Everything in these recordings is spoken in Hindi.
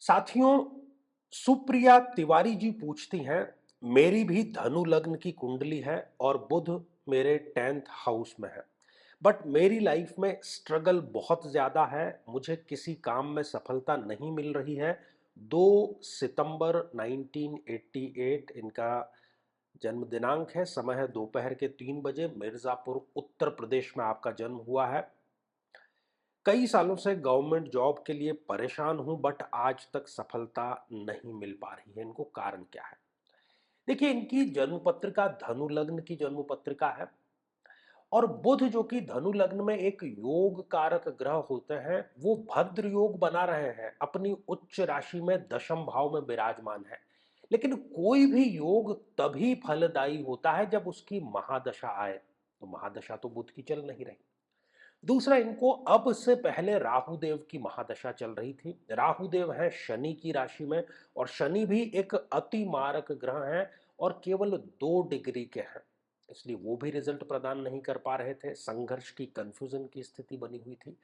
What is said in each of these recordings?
साथियों, सुप्रिया तिवारी जी पूछती हैं, मेरी भी धनु लग्न की कुंडली है और बुध मेरे 10th हाउस में है, बट मेरी लाइफ में स्ट्रगल बहुत ज़्यादा है। मुझे किसी काम में सफलता नहीं मिल रही है। 2 सितंबर 1988 इनका जन्म दिनांक है। समय है दोपहर के 3 बजे। मिर्ज़ापुर उत्तर प्रदेश में आपका जन्म हुआ है। कई सालों से गवर्नमेंट जॉब के लिए परेशान हूं, बट आज तक सफलता नहीं मिल पा रही है। इनको कारण क्या है? देखिए, इनकी जन्म पत्रिका धनु लग्न की जन्म पत्रिका है और बुध जो कि धनु लग्न में एक योग कारक ग्रह होते हैं, वो भद्र योग बना रहे हैं। अपनी उच्च राशि में दशम भाव में विराजमान है। लेकिन कोई भी योग तभी फलदायी होता है जब उसकी महादशा आए। तो महादशा तो बुध की चल नहीं रही। दूसरा, इनको अब से पहले राहुदेव की महादशा चल रही थी। राहुदेव है शनि की राशि में और शनि भी एक अति मारक ग्रह है और केवल 2 डिग्री के हैं। इसलिए वो भी रिजल्ट प्रदान नहीं कर पा रहे थे। संघर्ष की, कंफ्यूजन की स्थिति बनी हुई थी।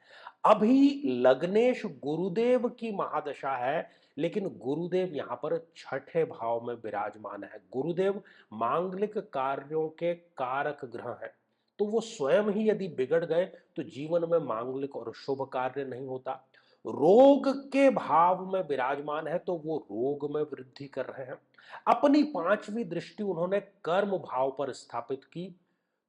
अभी लग्नेश गुरुदेव की महादशा है, लेकिन गुरुदेव यहां पर छठे भाव में विराजमान है। गुरुदेव मांगलिक कार्यों के कारक ग्रह हैं। तो वो स्वयं ही यदि बिगड़ गए तो जीवन में मांगलिक और शुभ कार्य नहीं होता। रोग के भाव में विराजमान है तो वो रोग में वृद्धि कर रहे हैं। अपनी 5वीं दृष्टि उन्होंने कर्म भाव पर स्थापित की,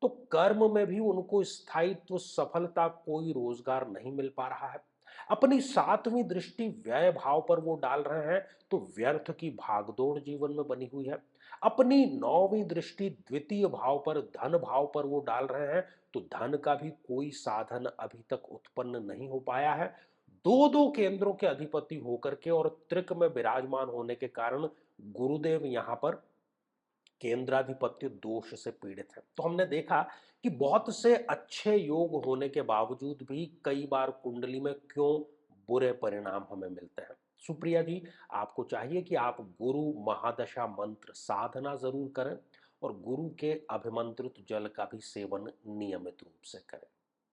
तो कर्म में भी उनको स्थायित्व, सफलता, कोई रोजगार नहीं मिल पा रहा है। अपनी 7वीं दृष्टि व्यय भाव पर वो डाल रहे हैं, तो व्यर्थ की भागदौड़ जीवन में बनी हुई है। अपनी 9वीं दृष्टि द्वितीय भाव पर, धन भाव पर वो डाल रहे हैं, तो धन का भी कोई साधन अभी तक उत्पन्न नहीं हो पाया है। दो दो केंद्रों के अधिपति होकर के और त्रिक में विराजमान होने के कारण गुरुदेव यहां पर केंद्राधिपत्य दोष से पीड़ित है। तो हमने देखा कि बहुत से अच्छे योग होने के बावजूद भी कई बार कुंडली में क्यों बुरे परिणाम हमें मिलते हैं। सुप्रिया जी, आपको चाहिए कि आप गुरु महादशा मंत्र साधना जरूर करें और गुरु के अभिमंत्रित जल का भी सेवन नियमित रूप से करें।